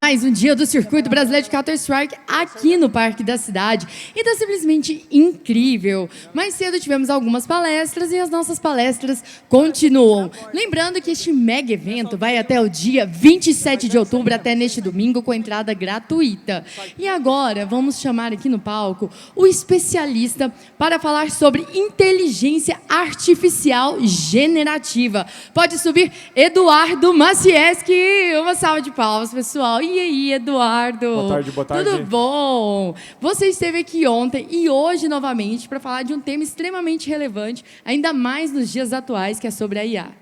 Mais um dia do Circuito Brasileiro de Counter-Strike aqui no Parque da Cidade. E tá simplesmente incrível. Mais cedo tivemos algumas palestras e as nossas palestras continuam. Lembrando que este mega evento vai até o dia 27 de outubro, até neste domingo, com entrada gratuita. E agora vamos chamar aqui no palco o especialista para falar sobre inteligência artificial generativa. Pode subir Eduardo Macieski. Uma salva de palmas, pessoal. E aí, Eduardo? Boa tarde, boa tarde. Tudo bom? Você esteve aqui ontem e hoje novamente para falar de um tema extremamente relevante, ainda mais nos dias atuais, que é sobre a IA.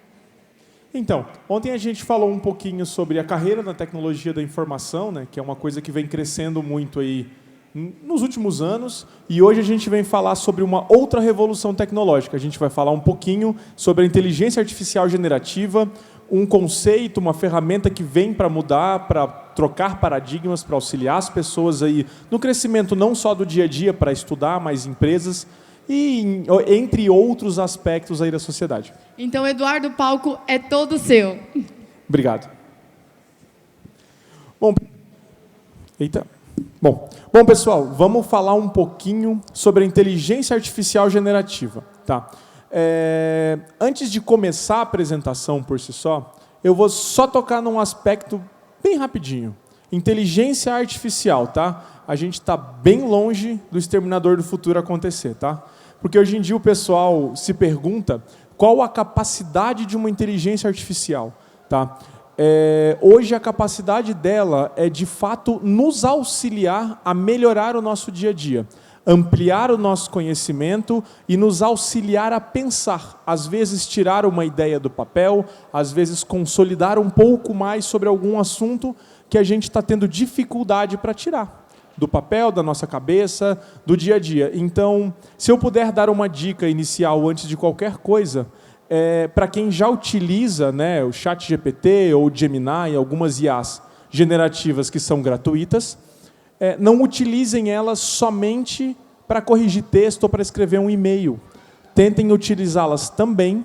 Então, ontem a gente falou um pouquinho sobre a carreira na tecnologia da informação, né, que é uma coisa que vem crescendo muito aí nos últimos anos, e hoje a gente vem falar sobre uma outra revolução tecnológica. A gente vai falar um pouquinho sobre a inteligência artificial generativa, um conceito, uma ferramenta que vem para mudar, para trocar paradigmas, para auxiliar as pessoas aí no crescimento não só do dia a dia para estudar, mas empresas e entre outros aspectos aí da sociedade. Então, Eduardo, o palco é todo seu. Obrigado. Bom, pessoal, vamos falar um pouquinho sobre a inteligência artificial generativa, tá? Antes de começar a apresentação por si só, eu vou só tocar num aspecto bem rapidinho. Inteligência artificial, tá? A gente está bem longe do Exterminador do Futuro acontecer, tá? Porque hoje em dia o pessoal se pergunta qual a capacidade de uma inteligência artificial, tá? Hoje a capacidade dela é, de fato, nos auxiliar a melhorar o nosso dia a dia, ampliar o nosso conhecimento e nos auxiliar a pensar. Às vezes tirar uma ideia do papel, às vezes consolidar um pouco mais sobre algum assunto que a gente está tendo dificuldade para tirar do papel, da nossa cabeça, do dia a dia. Então, se eu puder dar uma dica inicial antes de qualquer coisa, para quem já utiliza, né, o ChatGPT ou o Gemini, algumas IAs generativas que são gratuitas, não utilizem elas somente para corrigir texto ou para escrever um e-mail. Tentem utilizá-las também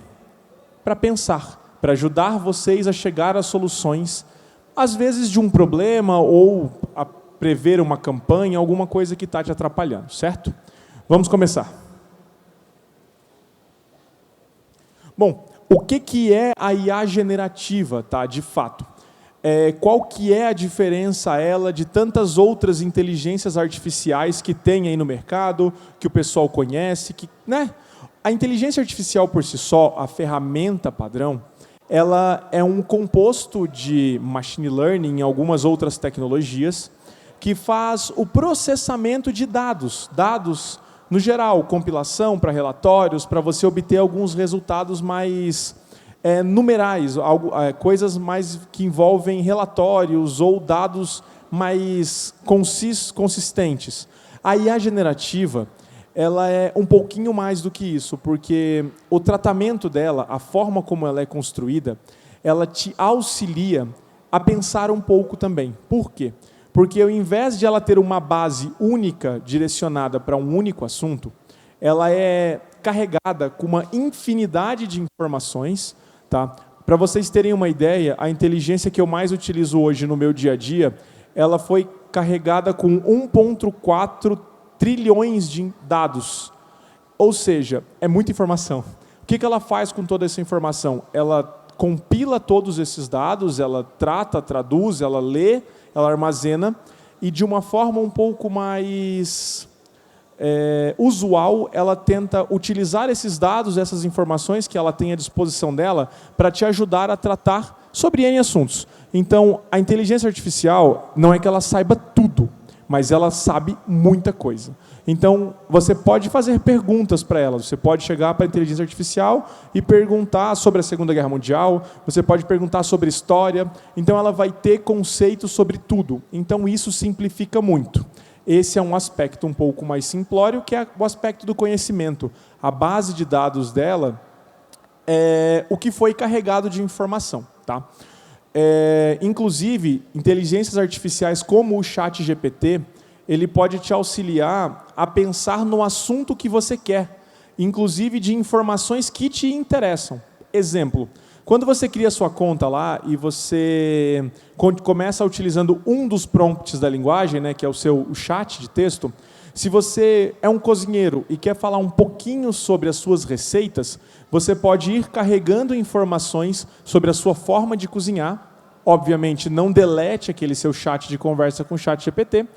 para pensar, para ajudar vocês a chegar a soluções, às vezes de um problema ou a prever uma campanha, alguma coisa que está te atrapalhando, certo? Vamos começar. Bom, o que é a IA generativa, tá, de fato? Qual que é a diferença ela de tantas outras inteligências artificiais que tem aí no mercado, que o pessoal conhece, né? A inteligência artificial por si só, a ferramenta padrão, ela é um composto de machine learning e algumas outras tecnologias que faz o processamento de dados no geral, compilação para relatórios, para você obter alguns resultados mais numerais, coisas mais que envolvem relatórios ou dados mais consistentes. A IA generativa, ela é um pouquinho mais do que isso, porque o tratamento dela, a forma como ela é construída, ela te auxilia a pensar um pouco também. Por quê? Porque ao invés de ela ter uma base única direcionada para um único assunto, ela é carregada com uma infinidade de informações. Tá? Para vocês terem uma ideia, a inteligência que eu mais utilizo hoje no meu dia a dia, ela foi carregada com 1,4 trilhões de dados. Ou seja, é muita informação. O que ela faz com toda essa informação? Ela compila todos esses dados, ela trata, traduz, ela lê, ela armazena, e de uma forma um pouco mais usual, ela tenta utilizar esses dados, essas informações que ela tem à disposição dela, para te ajudar a tratar sobre N assuntos. Então, a inteligência artificial não é que ela saiba tudo, mas ela sabe muita coisa. Então, você pode fazer perguntas para ela, você pode chegar para a inteligência artificial e perguntar sobre a Segunda Guerra Mundial, você pode perguntar sobre história, então ela vai ter conceitos sobre tudo. Então, isso simplifica muito. Esse é um aspecto um pouco mais simplório, que é o aspecto do conhecimento. A base de dados dela é o que foi carregado de informação. Tá? Inclusive, inteligências artificiais como o ChatGPT, ele pode te auxiliar a pensar no assunto que você quer, inclusive de informações que te interessam. Exemplo, quando você cria sua conta lá e você começa utilizando um dos prompts da linguagem, né, que é o chat de texto, se você é um cozinheiro e quer falar um pouquinho sobre as suas receitas, você pode ir carregando informações sobre a sua forma de cozinhar. Obviamente, não delete aquele seu chat de conversa com o ChatGPT.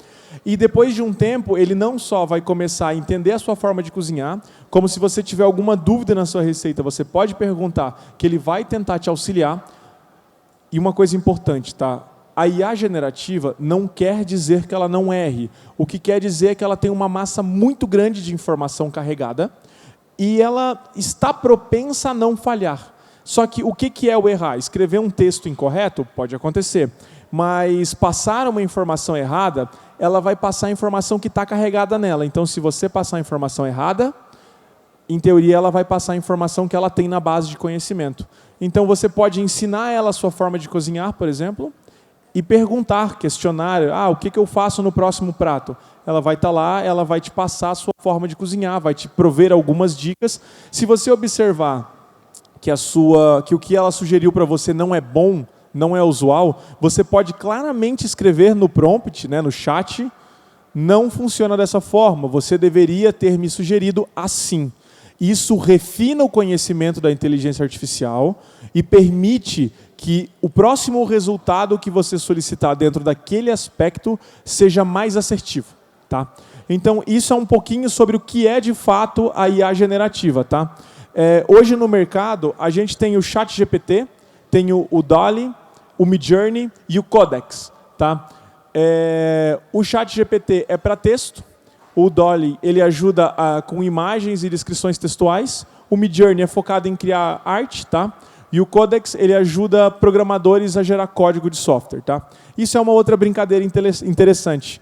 E depois de um tempo, ele não só vai começar a entender a sua forma de cozinhar, como se você tiver alguma dúvida na sua receita, você pode perguntar, que ele vai tentar te auxiliar. E uma coisa importante, tá? A IA generativa não quer dizer que ela não erre. O que quer dizer é que ela tem uma massa muito grande de informação carregada e ela está propensa a não falhar. Só que o que é o errar? Escrever um texto incorreto? Pode acontecer. Mas passar uma informação errada, ela vai passar a informação que está carregada nela. Então, se você passar a informação errada, em teoria, ela vai passar a informação que ela tem na base de conhecimento. Então, você pode ensinar ela a sua forma de cozinhar, por exemplo, e perguntar, questionar, o que eu faço no próximo prato? Ela vai estar lá, ela vai te passar a sua forma de cozinhar, vai te prover algumas dicas. Se você observar que o que ela sugeriu para você não é bom, não é usual, você pode claramente escrever no prompt, né, no chat, não funciona dessa forma, você deveria ter me sugerido assim. Isso refina o conhecimento da inteligência artificial e permite que o próximo resultado que você solicitar dentro daquele aspecto seja mais assertivo. Tá? Então, isso é um pouquinho sobre o que é de fato a IA generativa. Tá? Hoje no mercado, a gente tem o ChatGPT, tem o DALL-E, o Midjourney e o Codex. Tá? O ChatGPT é para texto, o DALL-E ele ajuda com imagens e descrições textuais, o Midjourney é focado em criar arte, tá? E o Codex ele ajuda programadores a gerar código de software. Tá? Isso é uma outra brincadeira interessante.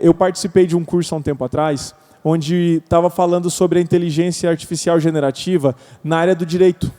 Eu participei de um curso há um tempo atrás, onde estava falando sobre a inteligência artificial generativa na área do direito.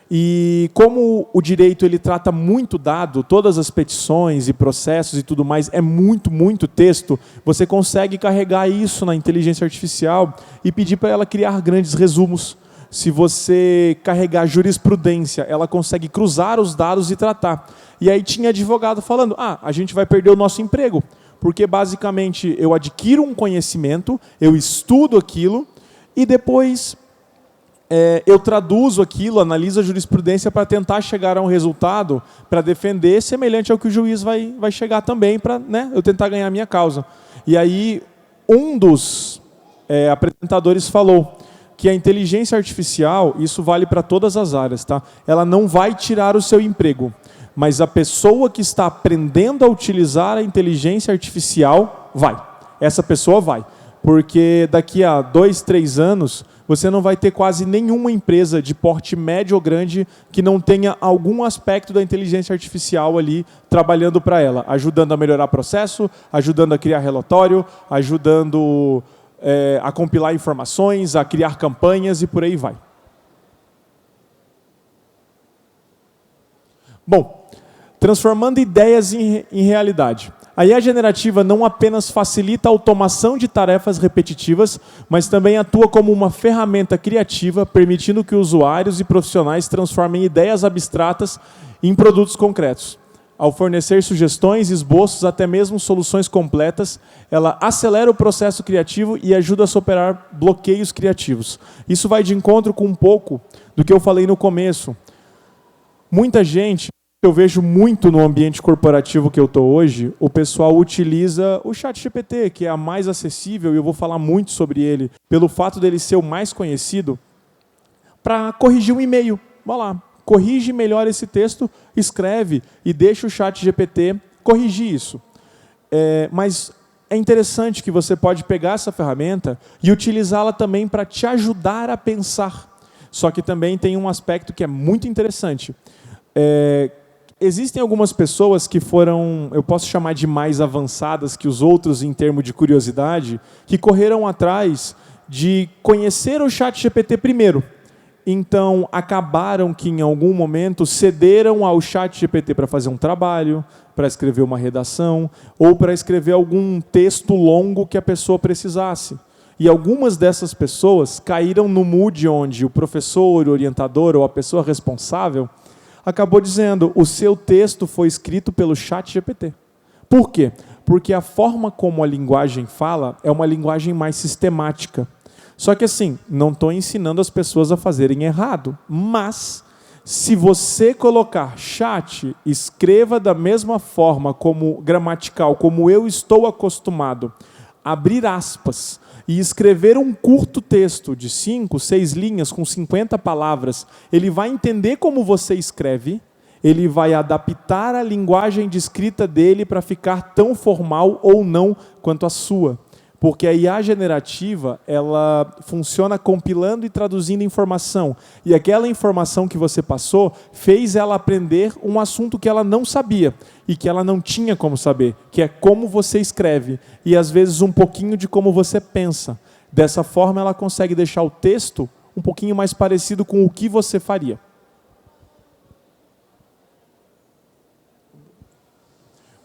E como o direito ele trata muito dado, todas as petições e processos e tudo mais, é muito texto, você consegue carregar isso na inteligência artificial e pedir para ela criar grandes resumos. Se você carregar jurisprudência, ela consegue cruzar os dados e tratar. E aí tinha advogado falando, a gente vai perder o nosso emprego, porque basicamente eu adquiro um conhecimento, eu estudo aquilo e depois eu traduzo aquilo, analiso a jurisprudência para tentar chegar a um resultado para defender semelhante ao que o juiz vai chegar também para, né, eu tentar ganhar a minha causa. E aí um dos apresentadores falou que a inteligência artificial, isso vale para todas as áreas, tá? Ela não vai tirar o seu emprego, mas a pessoa que está aprendendo a utilizar a inteligência artificial vai. Essa pessoa vai. Porque daqui a 2, 3 anos, você não vai ter quase nenhuma empresa de porte médio ou grande que não tenha algum aspecto da inteligência artificial ali trabalhando para ela, ajudando a melhorar o processo, ajudando a criar relatório, ajudando a compilar informações, a criar campanhas e por aí vai. Bom, transformando ideias em realidade. A IA generativa não apenas facilita a automação de tarefas repetitivas, mas também atua como uma ferramenta criativa, permitindo que usuários e profissionais transformem ideias abstratas em produtos concretos. Ao fornecer sugestões, esboços, até mesmo soluções completas, ela acelera o processo criativo e ajuda a superar bloqueios criativos. Isso vai de encontro com um pouco do que eu falei no começo. Muita gente, eu vejo muito no ambiente corporativo que eu estou hoje, o pessoal utiliza o ChatGPT, que é a mais acessível, e eu vou falar muito sobre ele, pelo fato dele ser o mais conhecido, para corrigir um e-mail. Vai lá, corrige melhor esse texto, escreve e deixa o ChatGPT corrigir isso. Mas é interessante que você pode pegar essa ferramenta e utilizá-la também para te ajudar a pensar. Só que também tem um aspecto que é muito interessante. Existem algumas pessoas que foram, eu posso chamar de mais avançadas que os outros em termos de curiosidade, que correram atrás de conhecer o ChatGPT primeiro. então acabaram que em algum momento cederam ao ChatGPT para fazer um trabalho, para escrever uma redação, ou para escrever algum texto longo que a pessoa precisasse. E algumas dessas pessoas caíram no mood onde o professor, o orientador ou a pessoa responsável acabou dizendo: o seu texto foi escrito pelo ChatGPT. Por quê? Porque a forma como a linguagem fala é uma linguagem mais sistemática. Só que assim, não estou ensinando as pessoas a fazerem errado, mas se você colocar chat, escreva da mesma forma como gramatical, como eu estou acostumado, abrir aspas e escrever um curto texto de 5, 6 linhas com 50 palavras, ele vai entender como você escreve, ele vai adaptar a linguagem de escrita dele para ficar tão formal ou não quanto a sua. Porque a IA generativa, ela funciona compilando e traduzindo informação. E aquela informação que você passou fez ela aprender um assunto que ela não sabia e que ela não tinha como saber, que é como você escreve e às vezes um pouquinho de como você pensa. Dessa forma ela consegue deixar o texto um pouquinho mais parecido com o que você faria.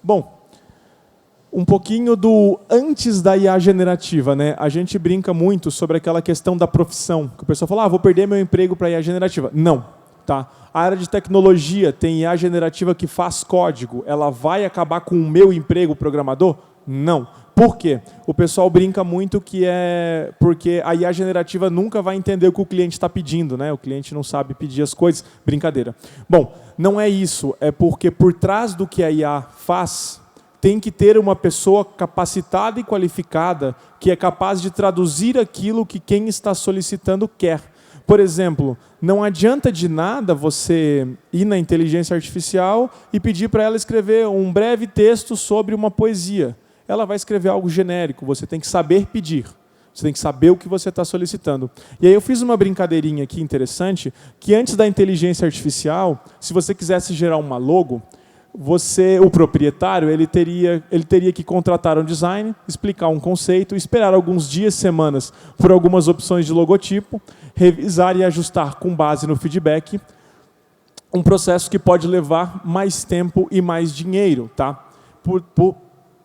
Bom, um pouquinho do antes da IA generativa, né? A gente brinca muito sobre aquela questão da profissão, que o pessoal fala: vou perder meu emprego para a IA generativa. Não, tá? A área de tecnologia tem IA generativa que faz código, ela vai acabar com o meu emprego programador? Não. Por quê? O pessoal brinca muito que é porque a IA generativa nunca vai entender o que o cliente está pedindo, né? O cliente não sabe pedir as coisas. Brincadeira. Bom, não é isso. É porque por trás do que a IA faz, tem que ter uma pessoa capacitada e qualificada que é capaz de traduzir aquilo que quem está solicitando quer. Por exemplo, não adianta de nada você ir na inteligência artificial e pedir para ela escrever um breve texto sobre uma poesia. Ela vai escrever algo genérico, você tem que saber pedir. Você tem que saber o que você está solicitando. E aí eu fiz uma brincadeirinha aqui interessante, que antes da inteligência artificial, se você quisesse gerar uma logo, o proprietário, ele teria que contratar um design, explicar um conceito, esperar alguns dias, semanas, por algumas opções de logotipo, revisar e ajustar com base no feedback, um processo que pode levar mais tempo e mais dinheiro, tá?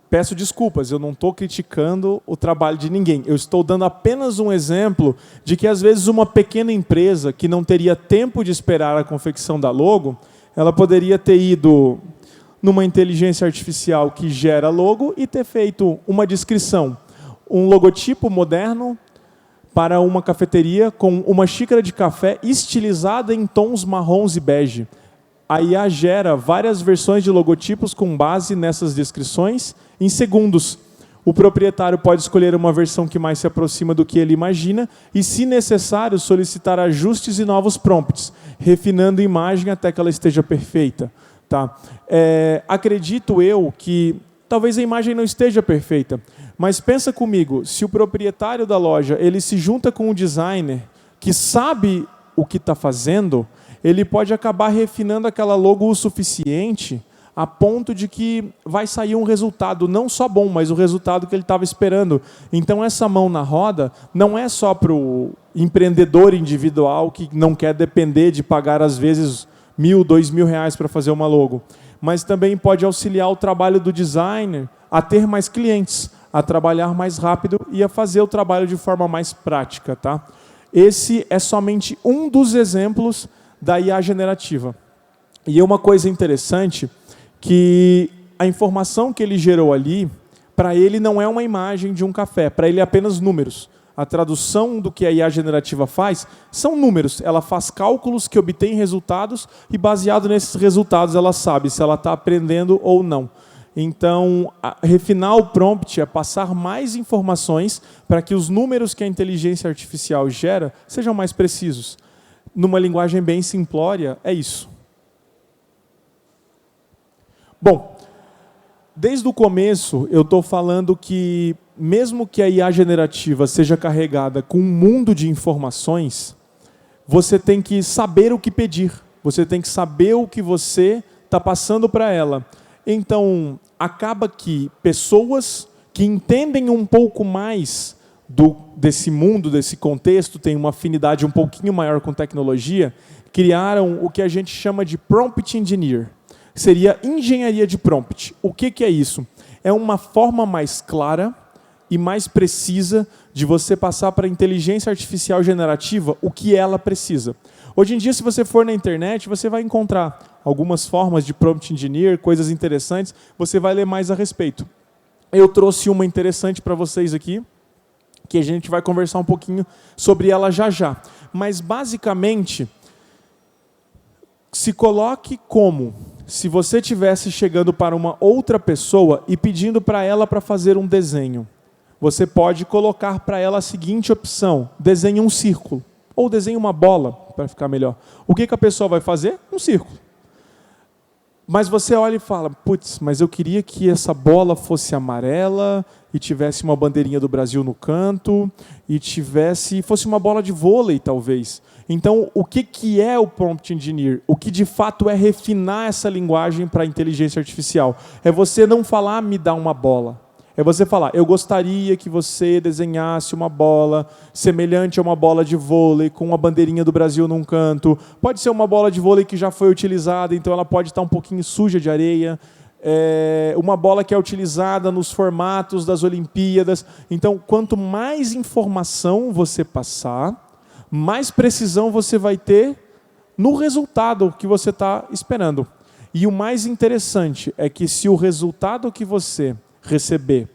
Peço desculpas, eu não estou criticando o trabalho de ninguém, eu estou dando apenas um exemplo de que às vezes uma pequena empresa que não teria tempo de esperar a confecção da logo, ela poderia ter ido numa inteligência artificial que gera logo e ter feito uma descrição, um logotipo moderno para uma cafeteria com uma xícara de café estilizada em tons marrons e bege. A IA gera várias versões de logotipos com base nessas descrições em segundos. O proprietário pode escolher uma versão que mais se aproxima do que ele imagina e, se necessário, solicitar ajustes e novos prompts, refinando a imagem até que ela esteja perfeita. Tá? Acredito eu que talvez a imagem não esteja perfeita, mas pensa comigo, se o proprietário da loja ele se junta com um designer que sabe o que está fazendo, ele pode acabar refinando aquela logo o suficiente a ponto de que vai sair um resultado não só bom, mas o resultado que ele estava esperando. Então essa mão na roda não é só para o empreendedor individual que não quer depender de pagar às vezes R$1.000, R$2.000 para fazer uma logo, mas também pode auxiliar o trabalho do designer a ter mais clientes, a trabalhar mais rápido e a fazer o trabalho de forma mais prática. Tá? Esse é somente um dos exemplos da IA generativa. E uma coisa interessante, que a informação que ele gerou ali, para ele não é uma imagem de um café, para ele é apenas números. A tradução do que a IA generativa faz são números. Ela faz cálculos que obtém resultados e, baseado nesses resultados, ela sabe se ela está aprendendo ou não. Então, refinar o prompt é passar mais informações para que os números que a inteligência artificial gera sejam mais precisos. Numa linguagem bem simplória, é isso. Bom, desde o começo eu estou falando que, mesmo que a IA generativa seja carregada com um mundo de informações, você tem que saber o que pedir, você tem que saber o que você está passando para ela. Então, acaba que pessoas que entendem um pouco mais desse mundo, desse contexto, tem uma afinidade um pouquinho maior com tecnologia, criaram o que a gente chama de Prompt Engineer. Seria engenharia de prompt. O que é isso? É uma forma mais clara e mais precisa de você passar para a inteligência artificial generativa o que ela precisa. Hoje em dia, se você for na internet, você vai encontrar algumas formas de prompt engineer, coisas interessantes, você vai ler mais a respeito. Eu trouxe uma interessante para vocês aqui, que a gente vai conversar um pouquinho sobre ela já já. Mas, basicamente, se coloque como se você estivesse chegando para uma outra pessoa e pedindo para ela para fazer um desenho. Você pode colocar para ela a seguinte opção: desenhe um círculo, ou desenhe uma bola, para ficar melhor. O que a pessoa vai fazer? Um círculo. Mas você olha e fala, putz, mas eu queria que essa bola fosse amarela e tivesse uma bandeirinha do Brasil no canto e fosse uma bola de vôlei, talvez. Então, o que é o Prompt Engineer? O que de fato é refinar essa linguagem para a inteligência artificial? É você não falar, me dá uma bola. É você falar, eu gostaria que você desenhasse uma bola semelhante a uma bola de vôlei, com uma bandeirinha do Brasil num canto. Pode ser uma bola de vôlei que já foi utilizada, então ela pode estar um pouquinho suja de areia. Uma bola que é utilizada nos formatos das Olimpíadas. Então, quanto mais informação você passar, mais precisão você vai ter no resultado que você está esperando. E o mais interessante é que se o resultado que você receber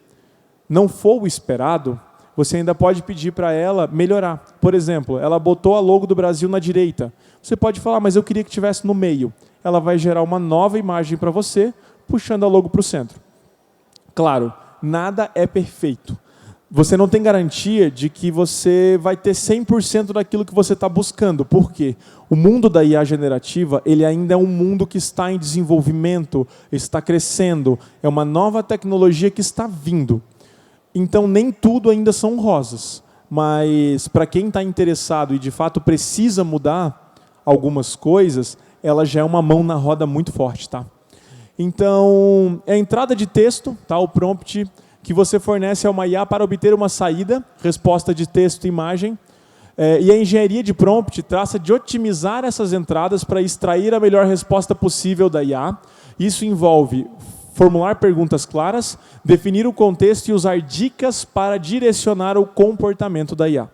não for o esperado, você ainda pode pedir para ela melhorar. Por exemplo, ela botou a logo do Brasil na direita. Você pode falar, mas eu queria que estivesse no meio. Ela vai gerar uma nova imagem para você, puxando a logo para o centro. Claro, nada é perfeito. Você não tem garantia de que você vai ter 100% daquilo que você está buscando. Por quê? O mundo da IA generativa, ele ainda é um mundo que está em desenvolvimento, está crescendo. É uma nova tecnologia que está vindo. Então, nem tudo ainda são rosas. Mas, para quem está interessado e, de fato, precisa mudar algumas coisas, ela já é uma mão na roda muito forte. Tá? Então, a entrada de texto, tá? O prompt que você fornece a uma IA para obter uma saída, resposta de texto e imagem. E a engenharia de prompt trata de otimizar essas entradas para extrair a melhor resposta possível da IA. Isso envolve formular perguntas claras, definir o contexto e usar dicas para direcionar o comportamento da IA.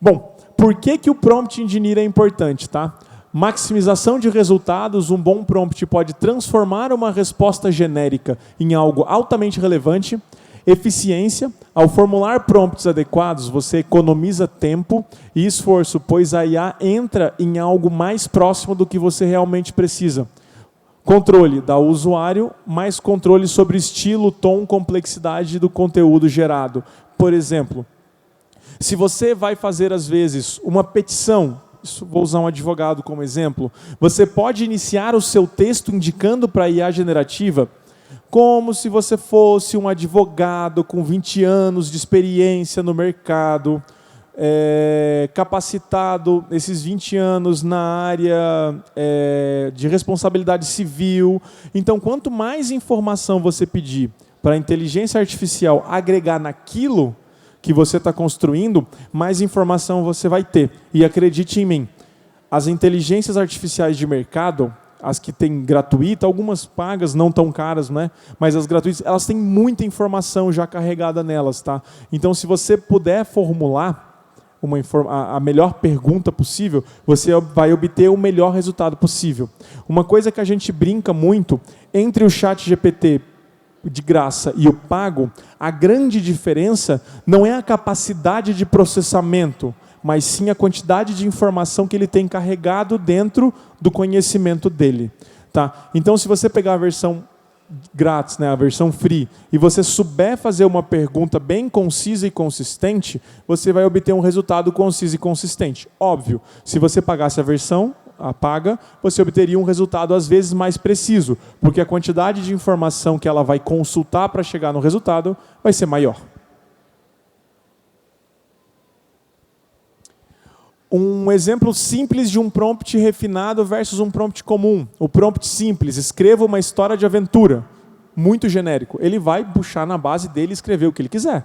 Bom, por que o prompt engineer é importante, tá? Maximização de resultados, um bom prompt pode transformar uma resposta genérica em algo altamente relevante. Eficiência, ao formular prompts adequados, você economiza tempo e esforço, pois a IA entra em algo mais próximo do que você realmente precisa. Controle, dá ao usuário mais controle sobre estilo, tom, complexidade do conteúdo gerado. Por exemplo, se você vai fazer, às vezes, uma petição, vou usar um advogado como exemplo, você pode iniciar o seu texto indicando para a IA generativa como se você fosse um advogado com 20 anos de experiência no mercado, capacitado esses 20 anos na área de responsabilidade civil. Então, quanto mais informação você pedir para a inteligência artificial agregar naquilo que você está construindo, mais informação você vai ter. E acredite em mim, as inteligências artificiais de mercado, as que têm gratuita, algumas pagas, não tão caras, né? Mas as gratuitas, elas têm muita informação já carregada nelas. Tá? Então, se você puder formular a melhor pergunta possível, você vai obter o melhor resultado possível. Uma coisa que a gente brinca muito, entre o ChatGPT de graça e o pago, a grande diferença não é a capacidade de processamento, mas sim a quantidade de informação que ele tem carregado dentro do conhecimento dele. Tá? Então, se você pegar a versão grátis, né, a versão free, e você souber fazer uma pergunta bem concisa e consistente, você vai obter um resultado conciso e consistente. Óbvio, se você pagasse a versão paga, você obteria um resultado às vezes mais preciso, porque a quantidade de informação que ela vai consultar para chegar no resultado vai ser maior. Um exemplo simples de um prompt refinado versus um prompt comum. O prompt simples, escreva uma história de aventura, muito genérico. Ele vai puxar na base dele e escrever o que ele quiser.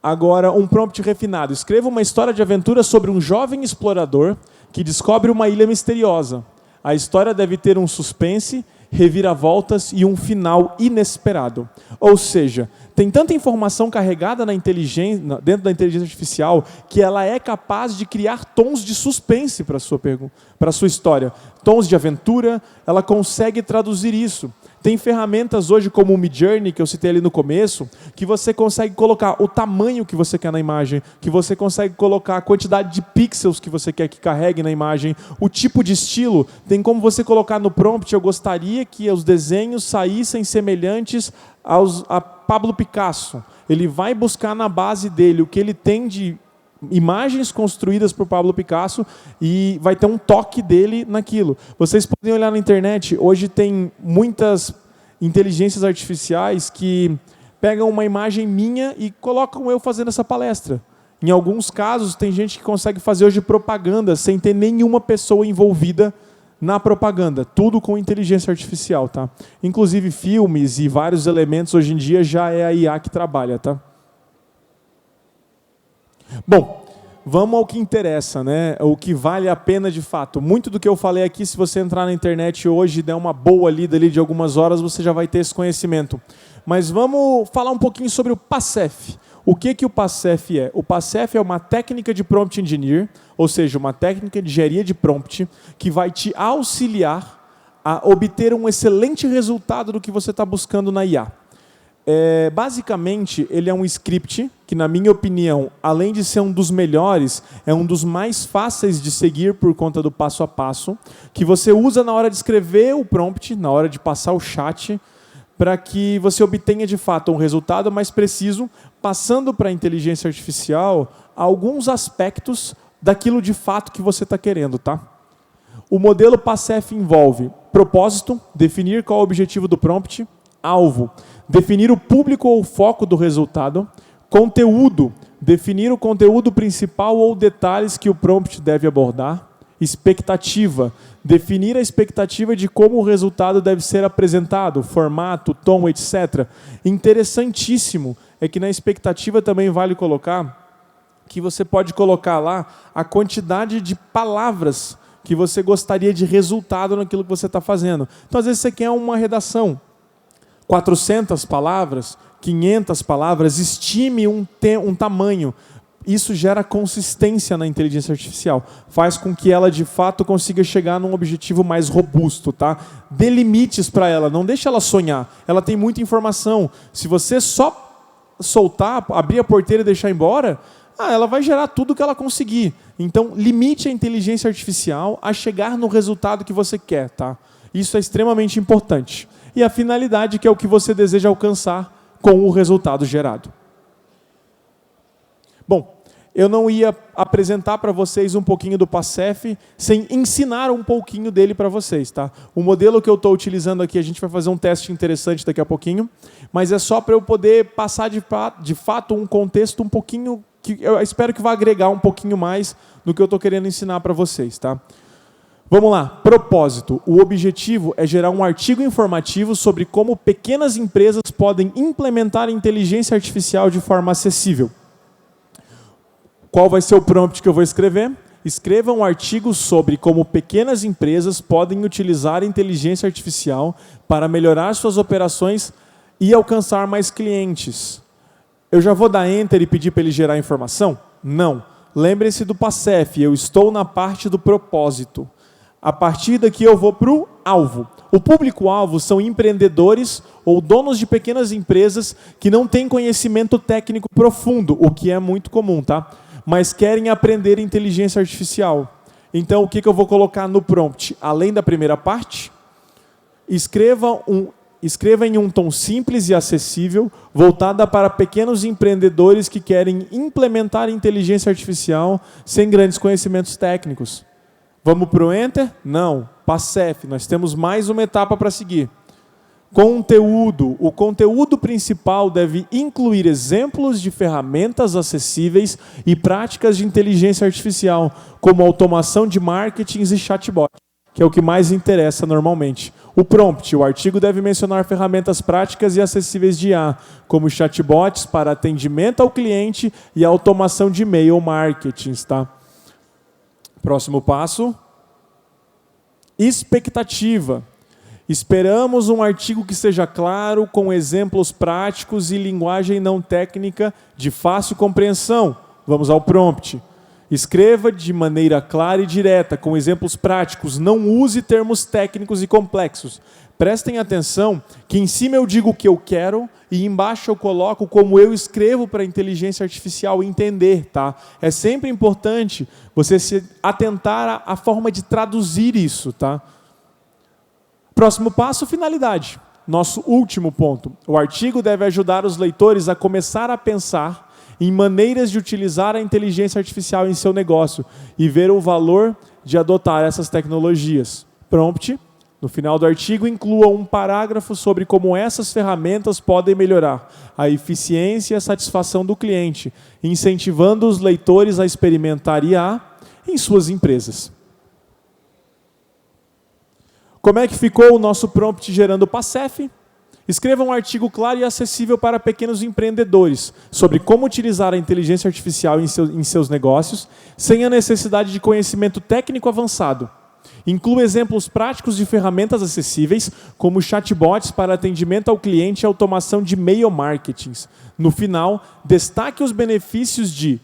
Agora, um prompt refinado. Escreva uma história de aventura sobre um jovem explorador que descobre uma ilha misteriosa. A história deve ter um suspense, reviravoltas e um final inesperado. Ou seja, tem tanta informação carregada dentro da inteligência artificial que ela é capaz de criar tons de suspense para a sua história. Tons de aventura, ela consegue traduzir isso. Tem ferramentas hoje como o Midjourney, que eu citei ali no começo, que você consegue colocar o tamanho que você quer na imagem, que você consegue colocar a quantidade de pixels que você quer que carregue na imagem, o tipo de estilo. Tem como você colocar no prompt: eu gostaria que os desenhos saíssem semelhantes a Pablo Picasso. Ele vai buscar na base dele o que ele tem de imagens construídas por Pablo Picasso e vai ter um toque dele naquilo. Vocês podem olhar na internet, hoje tem muitas inteligências artificiais que pegam uma imagem minha e colocam eu fazendo essa palestra. Em alguns casos, tem gente que consegue fazer hoje propaganda sem ter nenhuma pessoa envolvida na propaganda. Tudo com inteligência artificial, tá? Inclusive filmes e vários elementos hoje em dia já é a IA que trabalha, tá? Bom, vamos ao que interessa, né? O que vale a pena de fato. Muito do que eu falei aqui, se você entrar na internet hoje e der uma boa lida ali de algumas horas, você já vai ter esse conhecimento. Mas vamos falar um pouquinho sobre o PASEF. O que o PASEF é? O PASEF é uma técnica de prompt engineer, ou seja, uma técnica de engenharia de prompt que vai te auxiliar a obter um excelente resultado do que você está buscando na IA. Basicamente, ele é um script que, na minha opinião, além de ser um dos melhores, é um dos mais fáceis de seguir por conta do passo a passo, que você usa na hora de escrever o prompt, na hora de passar o chat, para que você obtenha de fato um resultado mais preciso, passando para a inteligência artificial alguns aspectos daquilo de fato que você está querendo, tá? O modelo PASEF envolve propósito, definir qual é o objetivo do prompt; alvo, definir o público ou o foco do resultado; conteúdo, definir o conteúdo principal ou detalhes que o prompt deve abordar; expectativa, definir a expectativa de como o resultado deve ser apresentado, formato, tom, etc. Interessantíssimo é que na expectativa também vale colocar que você pode colocar lá a quantidade de palavras que você gostaria de resultado naquilo que você está fazendo. Então, às vezes, você quer uma redação 400 palavras, 500 palavras, estime um tamanho. Isso gera consistência na inteligência artificial. Faz com que ela, de fato, consiga chegar num objetivo mais robusto, tá? Dê limites para ela, não deixe ela sonhar. Ela tem muita informação. Se você só soltar, abrir a porteira e deixar embora, ela vai gerar tudo que ela conseguir. Então, limite a inteligência artificial a chegar no resultado que você quer, tá? Isso é extremamente importante. E a finalidade, que é o que você deseja alcançar com o resultado gerado. Bom, eu não ia apresentar para vocês um pouquinho do PASEF sem ensinar um pouquinho dele para vocês, tá? O modelo que eu estou utilizando aqui, a gente vai fazer um teste interessante daqui a pouquinho, mas é só para eu poder passar de fato um contexto um pouquinho, que eu espero que vá agregar um pouquinho mais no que eu estou querendo ensinar para vocês, tá? Vamos lá, propósito. O objetivo é gerar um artigo informativo sobre como pequenas empresas podem implementar a inteligência artificial de forma acessível. Qual vai ser o prompt que eu vou escrever? Escreva um artigo sobre como pequenas empresas podem utilizar a inteligência artificial para melhorar suas operações e alcançar mais clientes. Eu já vou dar Enter e pedir para ele gerar informação? Não. Lembre-se do PASEF, eu estou na parte do propósito. A partir daqui eu vou para o alvo. O público-alvo são empreendedores ou donos de pequenas empresas que não têm conhecimento técnico profundo, o que é muito comum, tá? Mas querem aprender inteligência artificial. Então, o que eu vou colocar no prompt? Além da primeira parte, escreva em um tom simples e acessível, voltada para pequenos empreendedores que querem implementar inteligência artificial sem grandes conhecimentos técnicos. Vamos para o Enter? Não. PASEF, nós temos mais uma etapa para seguir. Conteúdo. O conteúdo principal deve incluir exemplos de ferramentas acessíveis e práticas de inteligência artificial, como automação de marketings e chatbot, que é o que mais interessa normalmente. O prompt, o artigo deve mencionar ferramentas práticas e acessíveis de IA, como chatbots para atendimento ao cliente e automação de e-mail marketing, tá? Próximo passo. Expectativa. Esperamos um artigo que seja claro, com exemplos práticos e linguagem não técnica de fácil compreensão. Vamos ao prompt. Escreva de maneira clara e direta, com exemplos práticos. Não use termos técnicos e complexos. Prestem atenção que em cima eu digo o que eu quero e embaixo eu coloco como eu escrevo para a inteligência artificial entender, tá? É sempre importante você se atentar à forma de traduzir isso, tá? Próximo passo, finalidade. Nosso último ponto. O artigo deve ajudar os leitores a começar a pensar em maneiras de utilizar a inteligência artificial em seu negócio e ver o valor de adotar essas tecnologias. Prompt. No final do artigo, inclua um parágrafo sobre como essas ferramentas podem melhorar a eficiência e a satisfação do cliente, incentivando os leitores a experimentar IA em suas empresas. Como é que ficou o nosso prompt gerando PASEF? Escreva um artigo claro e acessível para pequenos empreendedores sobre como utilizar a inteligência artificial em seus negócios, sem a necessidade de conhecimento técnico avançado. Inclua exemplos práticos de ferramentas acessíveis, como chatbots para atendimento ao cliente e automação de e-mail marketing. No final, destaque os benefícios de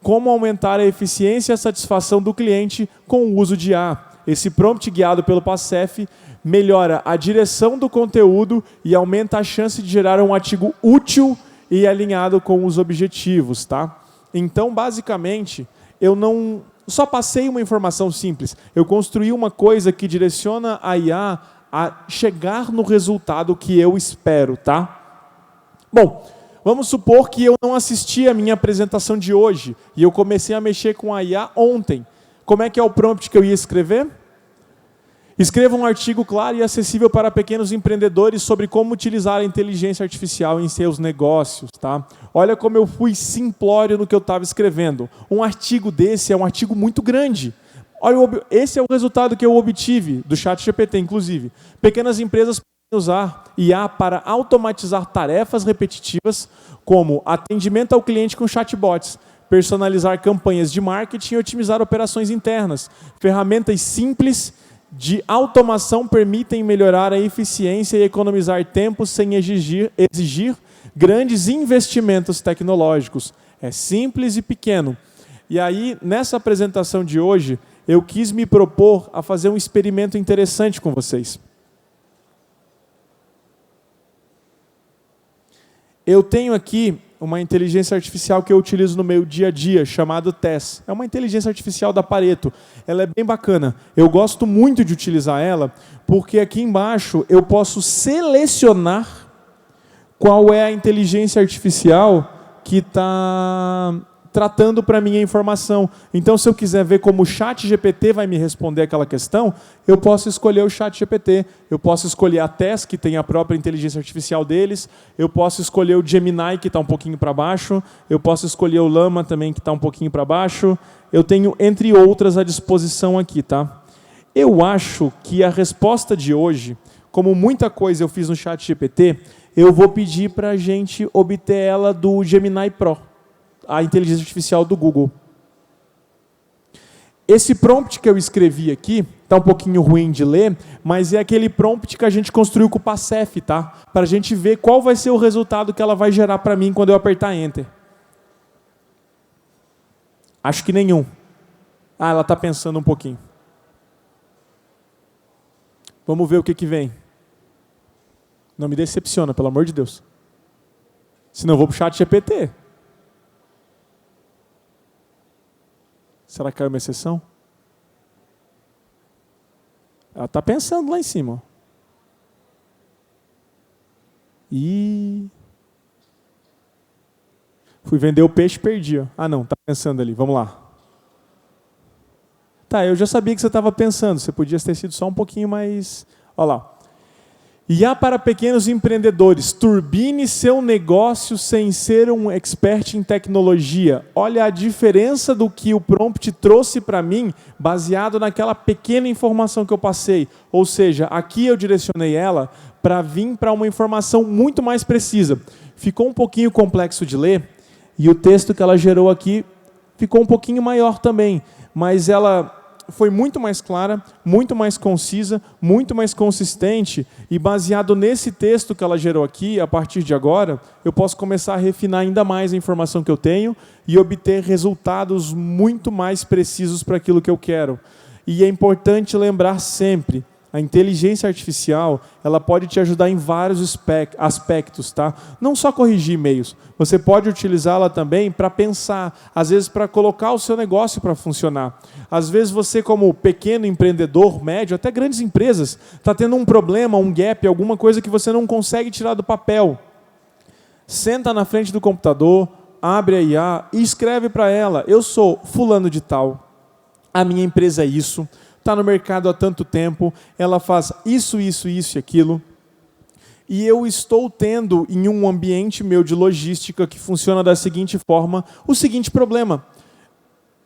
como aumentar a eficiência e a satisfação do cliente com o uso de IA. Esse prompt guiado pelo PASEF melhora a direção do conteúdo e aumenta a chance de gerar um artigo útil e alinhado com os objetivos, tá? Então, basicamente, eu não só passei uma informação simples, eu construí uma coisa que direciona a IA a chegar no resultado que eu espero, tá? Bom, vamos supor que eu não assisti a minha apresentação de hoje e eu comecei a mexer com a IA ontem. Como é que é o prompt que eu ia escrever? Escreva um artigo claro e acessível para pequenos empreendedores sobre como utilizar a inteligência artificial em seus negócios, tá? Olha como eu fui simplório no que eu estava escrevendo. Um artigo desse é um artigo muito grande. Olha, esse é o resultado que eu obtive do ChatGPT, inclusive. Pequenas empresas podem usar IA para automatizar tarefas repetitivas, como atendimento ao cliente com chatbots, personalizar campanhas de marketing e otimizar operações internas. Ferramentas simples de automação permitem melhorar a eficiência e economizar tempo sem exigir grandes investimentos tecnológicos. É simples e pequeno. E aí, nessa apresentação de hoje, eu quis me propor a fazer um experimento interessante com vocês. Eu tenho aqui uma inteligência artificial que eu utilizo no meu dia a dia, chamado Tess. É uma inteligência artificial da Pareto. Ela é bem bacana. Eu gosto muito de utilizar ela, porque aqui embaixo eu posso selecionar qual é a inteligência artificial que está tratando para mim a informação. Então, se eu quiser ver como o ChatGPT vai me responder aquela questão, eu posso escolher o ChatGPT, eu posso escolher a Tess, que tem a própria inteligência artificial deles, eu posso escolher o Gemini, que está um pouquinho para baixo, eu posso escolher o Llama também, que está um pouquinho para baixo. Eu tenho, entre outras, à disposição aqui, tá? Eu acho que a resposta de hoje, como muita coisa eu fiz no ChatGPT, eu vou pedir para a gente obter ela do Gemini Pro, a inteligência artificial do Google. Esse prompt que eu escrevi aqui, está um pouquinho ruim de ler, mas é aquele prompt que a gente construiu com o PASEF, tá? Para a gente ver qual vai ser o resultado que ela vai gerar para mim quando eu apertar Enter. Acho que nenhum. Ah, ela está pensando um pouquinho. Vamos ver o que vem. Não me decepciona, pelo amor de Deus. Senão eu vou para o ChatGPT. Será que caiu uma exceção? Ela está pensando lá em cima. E fui vender o peixe e perdi. Ó. Ah, não, está pensando ali. Vamos lá. Tá, eu já sabia que você estava pensando. Você podia ter sido só um pouquinho mais... Olha lá. IA para pequenos empreendedores. Turbine seu negócio sem ser um expert em tecnologia. Olha a diferença do que o prompt trouxe para mim, baseado naquela pequena informação que eu passei. Ou seja, aqui eu direcionei ela para vir para uma informação muito mais precisa. Ficou um pouquinho complexo de ler, e o texto que ela gerou aqui ficou um pouquinho maior também, mas ela foi muito mais clara, muito mais concisa, muito mais consistente, e baseado nesse texto que ela gerou aqui, a partir de agora, eu posso começar a refinar ainda mais a informação que eu tenho e obter resultados muito mais precisos para aquilo que eu quero. E é importante lembrar sempre, a inteligência artificial, ela pode te ajudar em vários aspectos, tá? Não só corrigir e-mails, você pode utilizá-la também para pensar, às vezes para colocar o seu negócio para funcionar. Às vezes você, como pequeno empreendedor, médio, até grandes empresas, está tendo um problema, um gap, alguma coisa que você não consegue tirar do papel. Senta na frente do computador, abre a IA e escreve para ela: eu sou fulano de tal, a minha empresa é isso, está no mercado há tanto tempo, ela faz isso, isso, isso e aquilo, e eu estou tendo em um ambiente meu de logística que funciona da seguinte forma, o seguinte problema.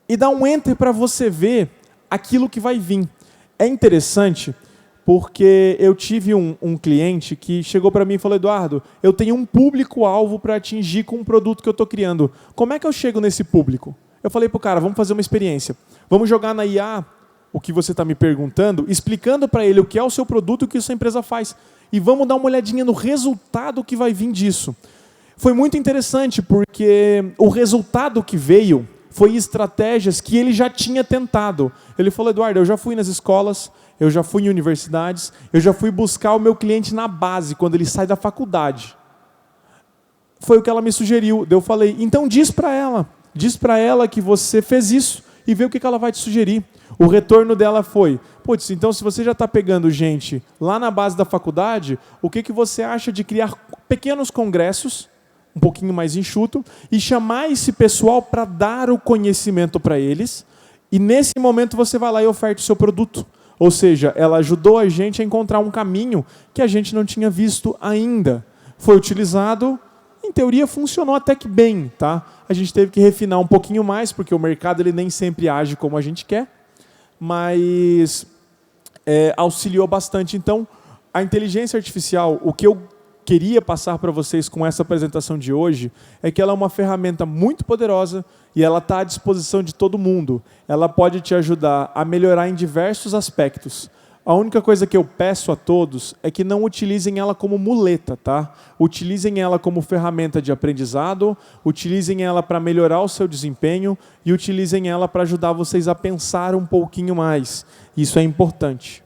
E dá um enter para você ver aquilo que vai vir. É interessante porque eu tive um cliente que chegou para mim e falou: Eduardo, eu tenho um público-alvo para atingir com um produto que eu estou criando. Como é que eu chego nesse público? Eu falei para o cara: vamos fazer uma experiência. Vamos jogar na IA o que você está me perguntando, explicando para ele o que é o seu produto e o que a sua empresa faz. E vamos dar uma olhadinha no resultado que vai vir disso. Foi muito interessante, porque o resultado que veio foi estratégias que ele já tinha tentado. Ele falou: Eduardo, eu já fui nas escolas, eu já fui em universidades, eu já fui buscar o meu cliente na base, quando ele sai da faculdade. Foi o que ela me sugeriu. Eu falei: então diz para ela que você fez isso e vê o que ela vai te sugerir. O retorno dela foi: putz, então se você já está pegando gente lá na base da faculdade, o que você acha de criar pequenos congressos, um pouquinho mais enxuto, e chamar esse pessoal para dar o conhecimento para eles, e nesse momento você vai lá e oferta o seu produto. Ou seja, ela ajudou a gente a encontrar um caminho que a gente não tinha visto ainda. Foi utilizado, em teoria funcionou até que bem, tá? A gente teve que refinar um pouquinho mais, porque o mercado ele nem sempre age como a gente quer, mas auxiliou bastante. Então, a inteligência artificial, o que eu queria passar para vocês com essa apresentação de hoje, é que ela é uma ferramenta muito poderosa e ela está à disposição de todo mundo. Ela pode te ajudar a melhorar em diversos aspectos. A única coisa que eu peço a todos é que não utilizem ela como muleta, tá? Utilizem ela como ferramenta de aprendizado, utilizem ela para melhorar o seu desempenho e utilizem ela para ajudar vocês a pensar um pouquinho mais. Isso é importante.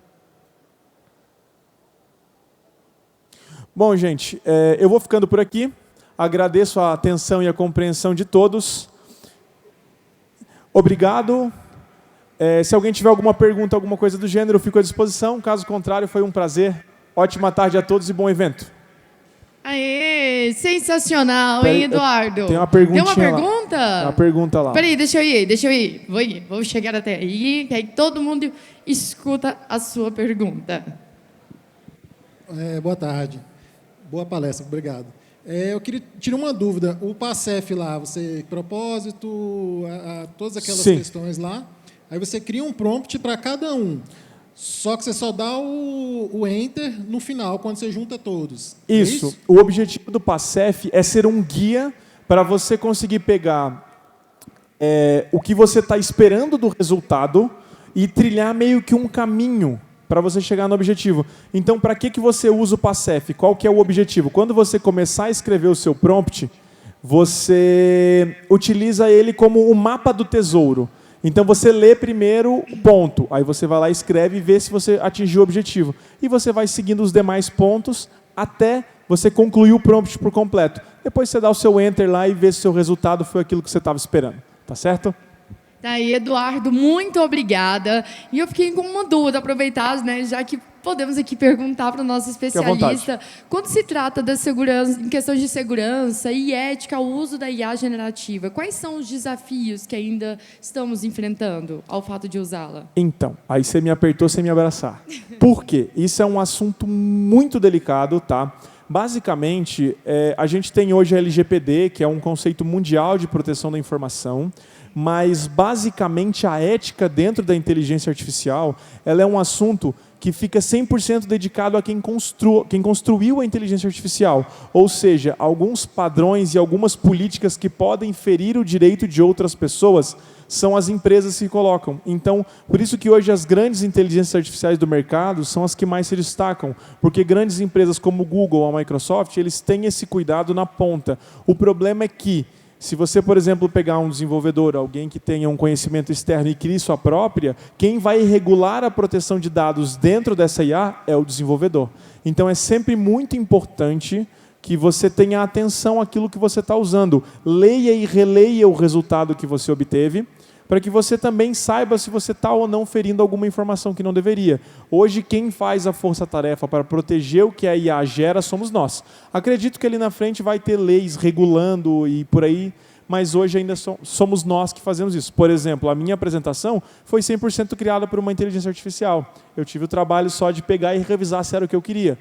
Bom, gente, eu vou ficando por aqui. Agradeço a atenção e a compreensão de todos. Obrigado. Se alguém tiver alguma pergunta, alguma coisa do gênero, eu fico à disposição. Caso contrário, foi um prazer. Ótima tarde a todos e bom evento. Aê, sensacional, hein, Eduardo? Tem uma perguntinha lá. Tem uma pergunta? Tem uma pergunta lá. Peraí, deixa eu ir. Vou chegar até aí, que aí todo mundo escuta a sua pergunta. Boa tarde. Boa palestra, obrigado. Eu queria tirar uma dúvida. O PASEF lá, você, propósito, todas aquelas questões lá, aí você cria um prompt para cada um. Só que você só dá o Enter no final, quando você junta todos. Isso. É isso? O objetivo do PASEF é ser um guia para você conseguir pegar o que você está esperando do resultado e trilhar meio que um caminho para você chegar no objetivo. Então, para que você usa o PASEF? Qual que é o objetivo? Quando você começar a escrever o seu prompt, você utiliza ele como o mapa do tesouro. Então, você lê primeiro o ponto, aí você vai lá, escreve e vê se você atingiu o objetivo. E você vai seguindo os demais pontos até você concluir o prompt por completo. Depois você dá o seu Enter lá e vê se o seu resultado foi aquilo que você estava esperando. Tá certo? Tá aí, Eduardo, muito obrigada. E eu fiquei com uma dúvida, aproveitar, né, já que podemos aqui perguntar para o nosso especialista, quando se trata da segurança, em questões de segurança e ética, o uso da IA generativa, quais são os desafios que ainda estamos enfrentando ao fato de usá-la? Então, aí você me apertou sem me abraçar. Por quê? Isso é um assunto muito delicado, tá? Basicamente, a gente tem hoje a LGPD, que é um conceito mundial de proteção da informação, mas basicamente a ética dentro da inteligência artificial, ela é um assunto que fica 100% dedicado a quem construiu a inteligência artificial. Ou seja, alguns padrões e algumas políticas que podem ferir o direito de outras pessoas são as empresas que colocam. Então, por isso que hoje as grandes inteligências artificiais do mercado são as que mais se destacam, porque grandes empresas como o Google ou a Microsoft, eles têm esse cuidado na ponta. O problema é que, se você, por exemplo, pegar um desenvolvedor, alguém que tenha um conhecimento externo e crie sua própria, quem vai regular a proteção de dados dentro dessa IA é o desenvolvedor. Então, é sempre muito importante que você tenha atenção àquilo que você está usando. Leia e releia o resultado que você obteve, para que você também saiba se você está ou não ferindo alguma informação que não deveria. Hoje, quem faz a força-tarefa para proteger o que a IA gera somos nós. Acredito que ali na frente vai ter leis regulando e por aí, mas hoje ainda somos nós que fazemos isso. Por exemplo, a minha apresentação foi 100% criada por uma inteligência artificial. Eu tive o trabalho só de pegar e revisar se era o que eu queria.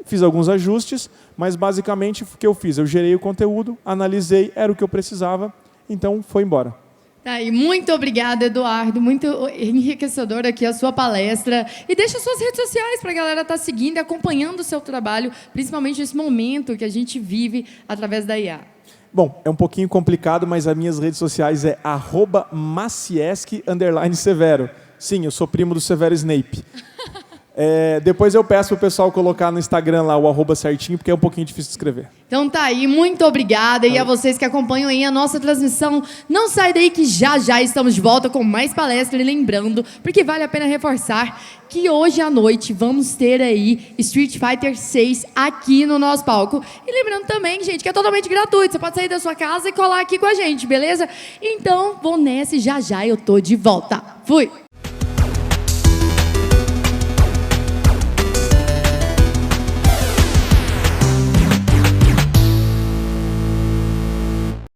Fiz alguns ajustes, mas basicamente o que eu fiz? Eu gerei o conteúdo, analisei, era o que eu precisava, então foi embora. Tá, e muito obrigada, Eduardo. Muito enriquecedor aqui a sua palestra. E deixa suas redes sociais para a galera estar seguindo e acompanhando o seu trabalho, principalmente nesse momento que a gente vive através da IA. Bom, é um pouquinho complicado, mas as minhas redes sociais é @Maciesc_Severo. Sim, eu sou primo do Severo Snape. Depois eu peço para o pessoal colocar no Instagram lá o @ certinho, porque é um pouquinho difícil de escrever. Então tá aí, muito obrigada. E a vocês que acompanham aí a nossa transmissão, não sai daí que já estamos de volta com mais palestra. E lembrando, porque vale a pena reforçar, que hoje à noite vamos ter aí Street Fighter 6 aqui no nosso palco. E lembrando também, gente, que é totalmente gratuito. Você pode sair da sua casa e colar aqui com a gente, beleza? Então, vou nessa e já eu tô de volta. Fui!